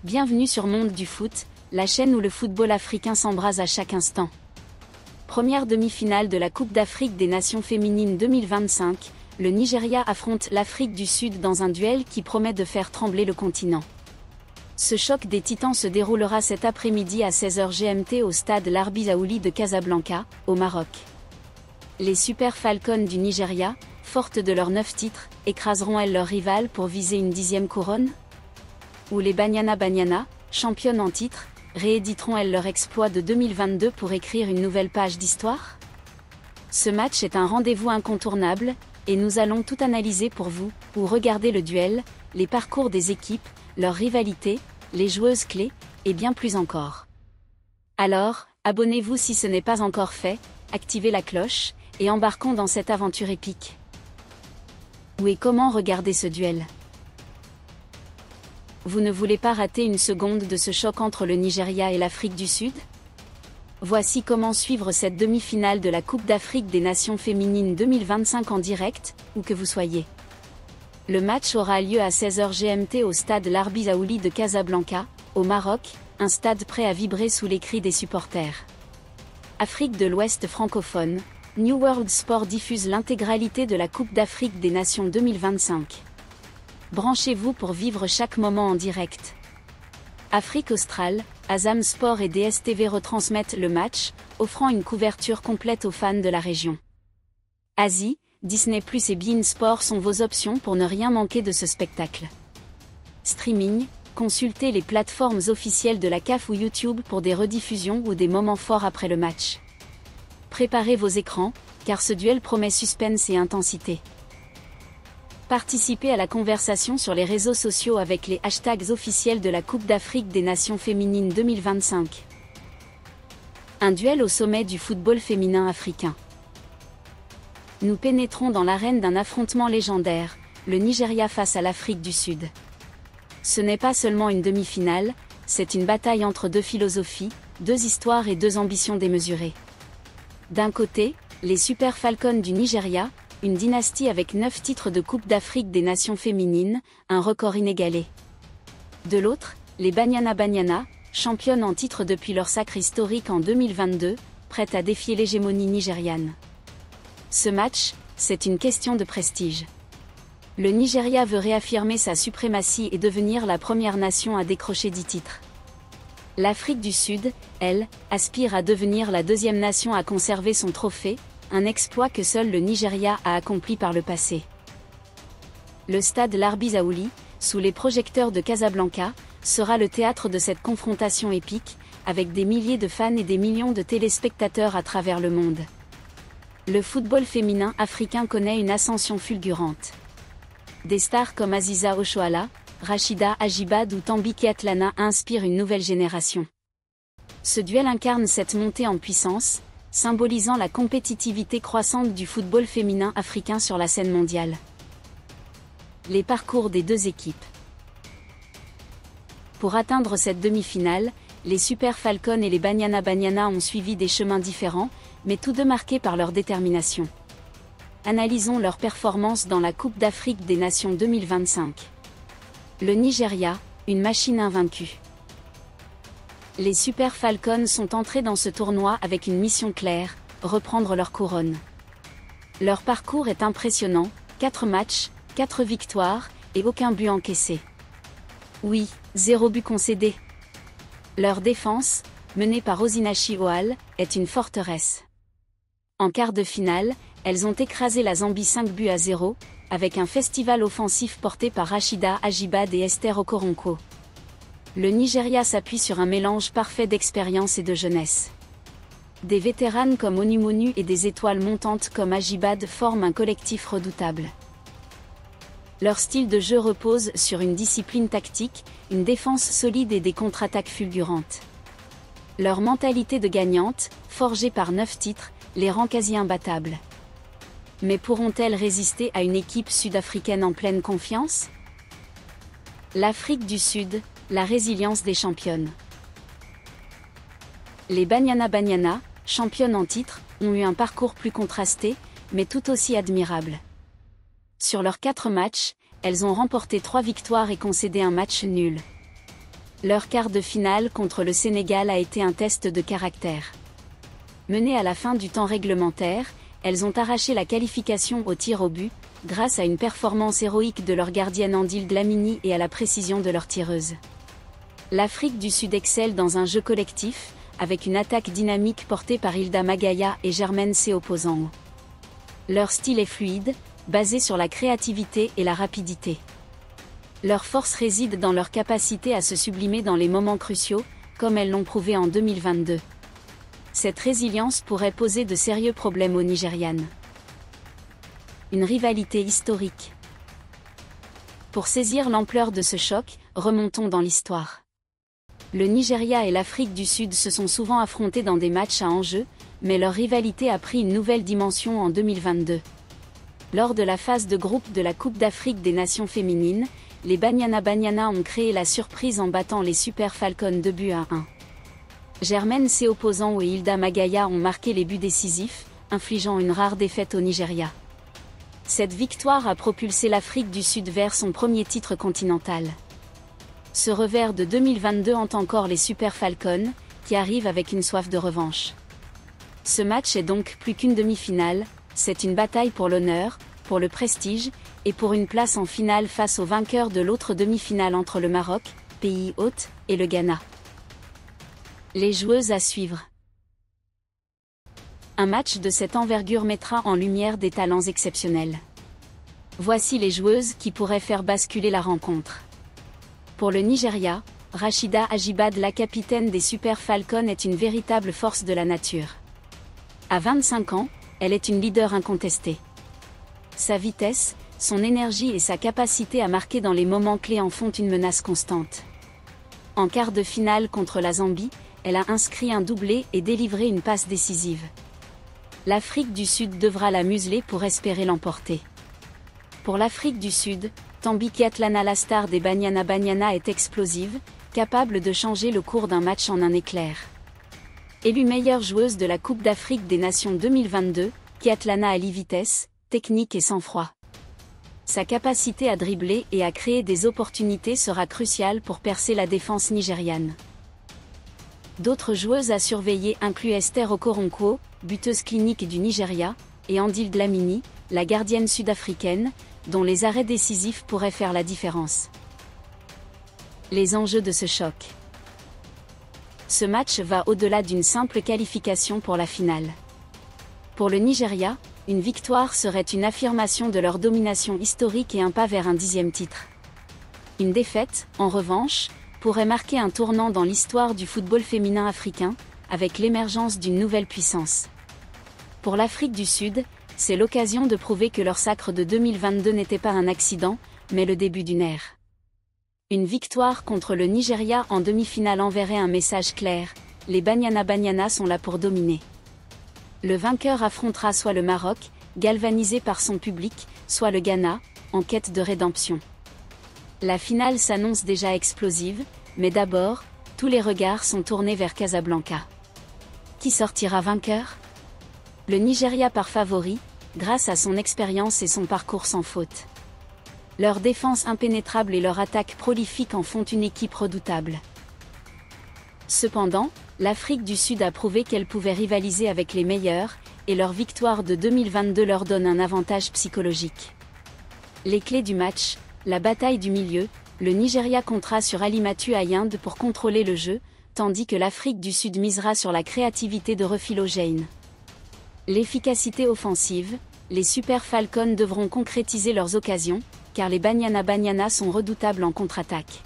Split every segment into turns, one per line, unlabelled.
Bienvenue sur Monde du Foot, la chaîne où le football africain s'embrase à chaque instant. Première demi-finale de la Coupe d'Afrique des Nations féminines 2025, le Nigeria affronte l'Afrique du Sud dans un duel qui promet de faire trembler le continent. Ce choc des titans se déroulera cet après-midi à 16h GMT au stade Larbi Zaouli de Casablanca, au Maroc. Les Super Falcons du Nigeria, fortes de leurs 9 titres, écraseront-elles leur rival pour viser une 10e couronne? Ou les Banyana, championnes en titre, rééditeront-elles leur exploit de 2022 pour écrire une nouvelle page d'histoire? Ce match est un rendez-vous incontournable, et nous allons tout analyser pour vous, ou regarder le duel, les parcours des équipes, leurs rivalités, les joueuses clés, et bien plus encore. Alors, abonnez-vous si ce n'est pas encore fait, activez la cloche, et embarquons dans cette aventure épique. Où et comment regarder ce duel? Vous ne voulez pas rater une seconde de ce choc entre le Nigeria et l'Afrique du Sud? Voici comment suivre cette demi-finale de la Coupe d'Afrique des Nations féminines 2025 en direct, où que vous soyez. Le match aura lieu à 16h GMT au stade Larbi Zaouli de Casablanca, au Maroc, un stade prêt à vibrer sous les cris des supporters. Afrique de l'Ouest francophone, New World Sport diffuse l'intégralité de la Coupe d'Afrique des Nations 2025. Branchez-vous pour vivre chaque moment en direct. Afrique australe, Azam Sport et DStv retransmettent le match, offrant une couverture complète aux fans de la région. Asie, Disney+ et beIN Sport sont vos options pour ne rien manquer de ce spectacle. Streaming, consultez les plateformes officielles de la CAF ou YouTube pour des rediffusions ou des moments forts après le match. Préparez vos écrans, car ce duel promet suspense et intensité. Participez à la conversation sur les réseaux sociaux avec les hashtags officiels de la Coupe d'Afrique des Nations féminines 2025. Un duel au sommet du football féminin africain. Nous pénétrons dans l'arène d'un affrontement légendaire, le Nigeria face à l'Afrique du Sud. Ce n'est pas seulement une demi-finale, c'est une bataille entre deux philosophies, deux histoires et deux ambitions démesurées. D'un côté, les Super Falcons du Nigeria, une dynastie avec 9 titres de Coupe d'Afrique des Nations féminines, un record inégalé. De l'autre, les Banyana, championnes en titre depuis leur sacre historique en 2022, prêtes à défier l'hégémonie nigériane. Ce match, c'est une question de prestige. Le Nigeria veut réaffirmer sa suprématie et devenir la première nation à décrocher 10 titres. L'Afrique du Sud, elle, aspire à devenir la deuxième nation à conserver son trophée, un exploit que seul le Nigeria a accompli par le passé. Le stade Larbi Zaouli, sous les projecteurs de Casablanca, sera le théâtre de cette confrontation épique, avec des milliers de fans et des millions de téléspectateurs à travers le monde. Le football féminin africain connaît une ascension fulgurante. Des stars comme Aziza Oshoala, Rachida Ajibade ou Tambike Atlana inspirent une nouvelle génération. Ce duel incarne cette montée en puissance, symbolisant la compétitivité croissante du football féminin africain sur la scène mondiale. Les parcours des deux équipes. Pour atteindre cette demi-finale, les Super Falcons et les Banyana ont suivi des chemins différents, mais tous deux marqués par leur détermination. Analysons leurs performances dans la Coupe d'Afrique des Nations 2025. Le Nigeria, une machine invaincue. Les Super Falcons sont entrés dans ce tournoi avec une mission claire, reprendre leur couronne. Leur parcours est impressionnant, 4 matchs, 4 victoires, et aucun but encaissé. Oui, 0 but concédé. Leur défense, menée par Osinachi Oal, est une forteresse. En quart de finale, elles ont écrasé la Zambie 5-0, avec un festival offensif porté par Rachida Ajibade et Esther Okoronkwo. Le Nigeria s'appuie sur un mélange parfait d'expérience et de jeunesse. Des vétéranes comme Onumonu et des étoiles montantes comme Ajibade forment un collectif redoutable. Leur style de jeu repose sur une discipline tactique, une défense solide et des contre-attaques fulgurantes. Leur mentalité de gagnante, forgée par 9 titres, les rend quasi imbattables. Mais pourront-elles résister à une équipe sud-africaine en pleine confiance? L'Afrique du Sud, la résilience des championnes. Les Banyana, championnes en titre, ont eu un parcours plus contrasté, mais tout aussi admirable. Sur leurs 4 matchs, elles ont remporté 3 victoires et concédé un match nul. Leur quart de finale contre le Sénégal a été un test de caractère. Menées à la fin du temps réglementaire, elles ont arraché la qualification au tir au but, grâce à une performance héroïque de leur gardienne Andile Dlamini et à la précision de leur tireuse. L'Afrique du Sud excelle dans un jeu collectif, avec une attaque dynamique portée par Hilda Magaya et Germaine Seoposengo. Leur style est fluide, basé sur la créativité et la rapidité. Leur force réside dans leur capacité à se sublimer dans les moments cruciaux, comme elles l'ont prouvé en 2022. Cette résilience pourrait poser de sérieux problèmes aux Nigérianes. Une rivalité historique. Pour saisir l'ampleur de ce choc, remontons dans l'histoire. Le Nigeria et l'Afrique du Sud se sont souvent affrontés dans des matchs à enjeu, mais leur rivalité a pris une nouvelle dimension en 2022. Lors de la phase de groupe de la Coupe d'Afrique des Nations féminines, les Banyana Banyana ont créé la surprise en battant les Super Falcons 2-1. Germaine Seoposengo et Hilda Magaya ont marqué les buts décisifs, infligeant une rare défaite au Nigeria. Cette victoire a propulsé l'Afrique du Sud vers son premier titre continental. Ce revers de 2022 hante encore les Super Falcons, qui arrivent avec une soif de revanche. Ce match est donc plus qu'une demi-finale, c'est une bataille pour l'honneur, pour le prestige, et pour une place en finale face au vainqueur de l'autre demi-finale entre le Maroc, pays hôte, et le Ghana. Les joueuses à suivre. Un match de cette envergure mettra en lumière des talents exceptionnels. Voici les joueuses qui pourraient faire basculer la rencontre. Pour le Nigeria, Rachida Ajibade, la capitaine des Super Falcons, est une véritable force de la nature. À 25 ans, elle est une leader incontestée. Sa vitesse, son énergie et sa capacité à marquer dans les moments clés en font une menace constante. En quart de finale contre la Zambie, elle a inscrit un doublé et délivré une passe décisive. L'Afrique du Sud devra la museler pour espérer l'emporter. Pour l'Afrique du Sud, Thembi Kgatlana, la star des Banyana Banyana, est explosive, capable de changer le cours d'un match en un éclair. Élue meilleure joueuse de la Coupe d'Afrique des Nations 2022, Kgatlana allie vitesse, technique et sang-froid. Sa capacité à dribbler et à créer des opportunités sera cruciale pour percer la défense nigériane. D'autres joueuses à surveiller incluent Esther Okoronkwo, buteuse clinique du Nigeria, et Andile Dlamini, la gardienne sud-africaine, dont les arrêts décisifs pourraient faire la différence. Les enjeux de ce choc. Ce match va au-delà d'une simple qualification pour la finale. Pour le Nigeria, une victoire serait une affirmation de leur domination historique et un pas vers un 10e titre. Une défaite, en revanche, pourrait marquer un tournant dans l'histoire du football féminin africain, avec l'émergence d'une nouvelle puissance. Pour l'Afrique du Sud, c'est l'occasion de prouver que leur sacre de 2022 n'était pas un accident, mais le début d'une ère. Une victoire contre le Nigeria en demi-finale enverrait un message clair: les Banyana Banyana sont là pour dominer. Le vainqueur affrontera soit le Maroc, galvanisé par son public, soit le Ghana, en quête de rédemption. La finale s'annonce déjà explosive, mais d'abord, tous les regards sont tournés vers Casablanca. Qui sortira vainqueur? Le Nigeria part favori, grâce à son expérience et son parcours sans faute. Leur défense impénétrable et leur attaque prolifique en font une équipe redoutable. Cependant, l'Afrique du Sud a prouvé qu'elle pouvait rivaliser avec les meilleurs, et leur victoire de 2022 leur donne un avantage psychologique. Les clés du match, la bataille du milieu, le Nigeria comptera sur Alimatu Ayinde pour contrôler le jeu, tandis que l'Afrique du Sud misera sur la créativité de Refilo Jane. L'efficacité offensive, les Super Falcons devront concrétiser leurs occasions, car les Banyana Banyana sont redoutables en contre-attaque.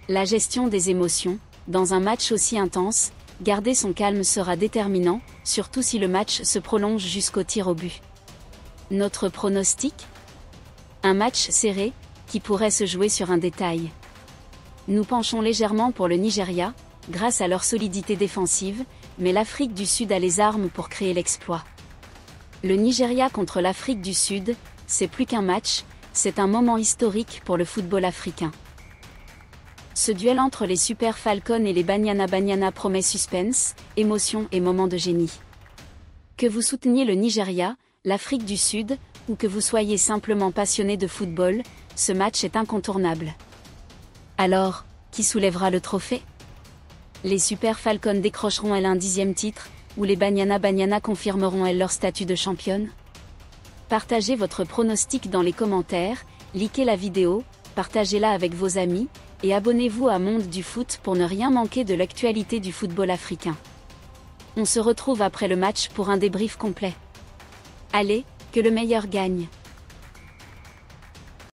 La gestion des émotions, dans un match aussi intense, garder son calme sera déterminant, surtout si le match se prolonge jusqu'au tir au but. Notre pronostic ? Un match serré, qui pourrait se jouer sur un détail. Nous penchons légèrement pour le Nigeria, grâce à leur solidité défensive, mais l'Afrique du Sud a les armes pour créer l'exploit. Le Nigeria contre l'Afrique du Sud, c'est plus qu'un match, c'est un moment historique pour le football africain. Ce duel entre les Super Falcons et les Banyana Banyana promet suspense, émotion et moments de génie. Que vous souteniez le Nigeria, l'Afrique du Sud, ou que vous soyez simplement passionné de football, ce match est incontournable. Alors, Qui soulèvera le trophée? Les Super Falcons décrocheront-elles un 10e titre, ou les Banyana confirmeront-elles leur statut de championne? Partagez votre pronostic dans les commentaires, likez la vidéo, partagez-la avec vos amis, et abonnez-vous à Monde du Foot pour ne rien manquer de l'actualité du football africain. On se retrouve après le match pour un débrief complet. Allez, que le meilleur gagne!